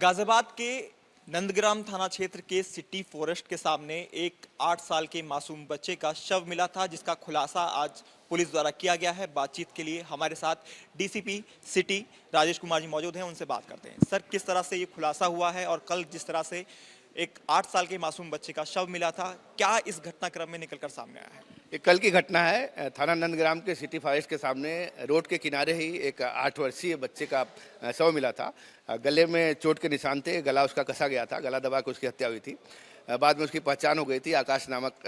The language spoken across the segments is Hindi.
गाजियाबाद के नंदग्राम थाना क्षेत्र के सिटी फॉरेस्ट के सामने एक 8 साल के मासूम बच्चे का शव मिला था, जिसका खुलासा आज पुलिस द्वारा किया गया है। बातचीत के लिए हमारे साथ डीसीपी सिटी राजेश कुमार जी मौजूद हैं, उनसे बात करते हैं। सर, किस तरह से ये खुलासा हुआ है और कल जिस तरह से एक 8 साल के मासूम बच्चे का शव मिला था, क्या इस घटनाक्रम में निकलकर सामने आया है? ये कल की घटना है। थाना नंदग्राम के सिटी फॉरेस्ट के सामने रोड के किनारे ही एक 8 वर्षीय बच्चे का शव मिला था। गले में चोट के निशान थे, गला उसका कसा गया था, गला दबा के उसकी हत्या हुई थी। बाद में उसकी पहचान हो गई थी आकाश नामक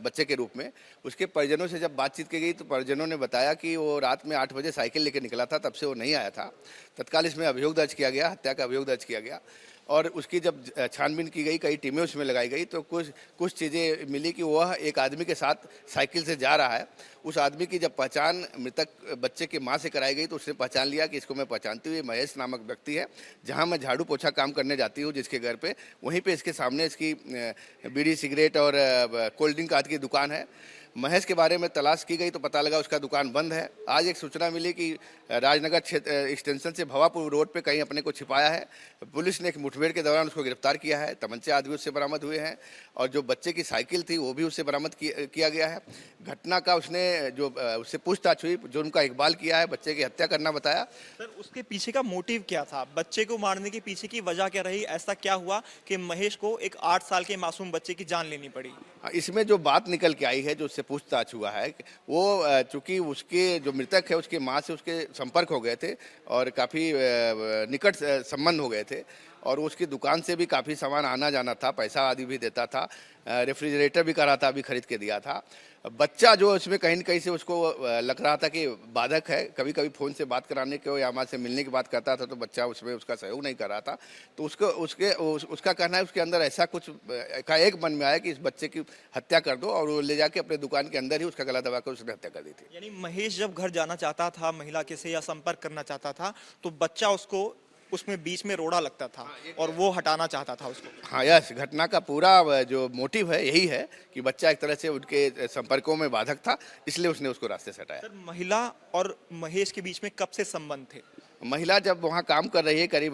बच्चे के रूप में। उसके परिजनों से जब बातचीत की गई तो परिजनों ने बताया कि वो रात में 8 बजे साइकिल लेकर निकला था, तब से वो नहीं आया था। तत्काल इसमें अभियोग दर्ज किया गया, हत्या का अभियोग दर्ज किया गया। और उसकी जब छानबीन की गई, कई टीमें उसमें लगाई गई, तो कुछ चीज़ें मिली कि वह एक आदमी के साथ साइकिल से जा रहा है। उस आदमी की जब पहचान मृतक बच्चे की मां से कराई गई तो उसने पहचान लिया कि इसको मैं पहचानती हूँ, ये महेश नामक व्यक्ति है। जहां मैं झाड़ू पोछा काम करने जाती हूँ जिसके घर पे, वहीं पे इसके सामने इसकी बीड़ी सिगरेट और कोल्ड ड्रिंक आदि की दुकान है। महेश के बारे में तलाश की गई तो पता लगा उसका दुकान बंद है। आज एक सूचना मिली कि राजनगर क्षेत्र एक्सटेंशन से भवापुर रोड पे कहीं अपने को छिपाया है। पुलिस ने एक मुठभेड़ के दौरान उसको गिरफ्तार किया है। तमंचे आदि उससे बरामद हुए हैं और जो बच्चे की साइकिल थी वो भी उससे बरामद किया गया है। घटना का उसने जो उससे पूछताछ हुई, जो उनका इकबाल किया है, बच्चे की हत्या करना बताया। सर, उसके पीछे का मोटिव क्या था? बच्चे को मारने के पीछे की वजह क्या रही? ऐसा क्या हुआ कि महेश को एक 8 साल के मासूम बच्चे की जान लेनी पड़ी? इसमें जो बात निकल के आई है, जो उससे पूछताछ हुआ है, वो चूंकि उसके जो मृतक है उसके माँ से उसके संपर्क हो गए थे और काफ़ी निकट संबंध हो गए थे और उसकी दुकान से भी काफ़ी सामान आना जाना था, पैसा आदि भी देता था, रेफ्रिजरेटर भी करा था, अभी खरीद के दिया था। बच्चा जो उसमें कहीं न कहीं से उसको लग रहा था कि बाधक है। कभी कभी फ़ोन से बात कराने के या माँ से मिलने की बात करता था तो बच्चा उसमें उसका सहयोग नहीं कर रहा था। तो उसका कहना है उसके अंदर ऐसा कुछ एकाएक मन में आया कि इस बच्चे की हत्या कर दो, और वो ले जाके अपने दुकान के अंदर ही उसका गला दबाकर उसने हत्या कर दी थी। यानी महेश जब घर जाना चाहता था, महिला के से या संपर्क करना चाहता था, तो बच्चा उसको उसमें बीच में रोड़ा लगता था और वो हटाना चाहता था उसको। हाँ, यस, घटना का पूरा जो मोटिव है यही है कि बच्चा एक तरह से उनके संपर्कों में बाधक था, इसलिए उसने उसको रास्ते से हटाया। सर, महिला और महेश के बीच में कब से संबंध थे? महिला जब वहाँ काम कर रही है, करीब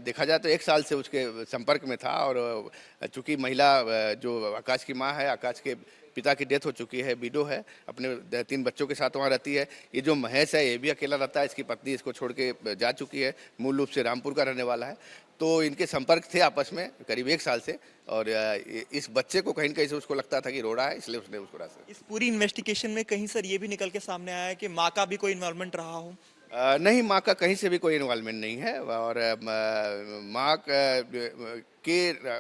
देखा जाए तो 1 साल से उसके संपर्क में था। और चूंकि महिला जो आकाश की माँ है, आकाश के पिता की डेथ हो चुकी है, विडो है, अपने 3 बच्चों के साथ वहाँ रहती है। ये जो महेश है ये भी अकेला रहता है, इसकी पत्नी इसको छोड़ के जा चुकी है, मूल रूप से रामपुर का रहने वाला है। तो इनके संपर्क थे आपस में करीब 1 साल से, और इस बच्चे को कहीं न कहीं से उसको लगता था कि रोड़ा है, इसलिए उसने उसको रास्ते। इस पूरी इन्वेस्टिगेशन में कहीं सर ये भी निकल के सामने आया है कि माँ का भी कोई इन्वॉल्वमेंट रहा हो? नहीं, माँ का कहीं से भी कोई इन्वॉल्वमेंट नहीं है और माँ के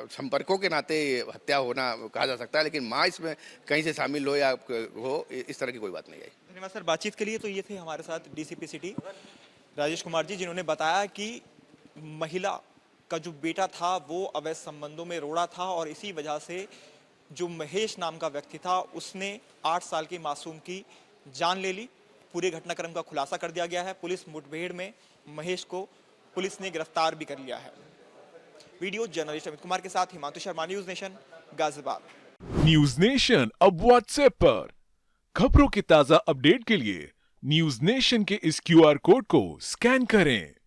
संपर्कों के नाते हत्या होना कहा जा सकता है, लेकिन माँ इसमें कहीं से शामिल हो या हो, इस तरह की कोई बात नहीं आई। धन्यवाद सर, बातचीत के लिए। तो ये थे हमारे साथ डीसीपी सिटी राजेश कुमार जी, जिन्होंने बताया कि महिला का जो बेटा था वो अवैध संबंधों में रोड़ा था और इसी वजह से जो महेश नाम का व्यक्ति था उसने 8 साल के मासूम की जान ले ली। पूरे घटनाक्रम का खुलासा कर दिया गया है। पुलिस मुठभेड़ में महेश को पुलिस ने गिरफ्तार भी कर लिया है। वीडियो जर्नलिस्ट अमित कुमार के साथ Himanshu Sharma, news nation, Ghaziabad. News nation अब व्हाट्सएप पर खबरों के ताजा अपडेट के लिए न्यूज नेशन के इस क्यूआर कोड को स्कैन करें।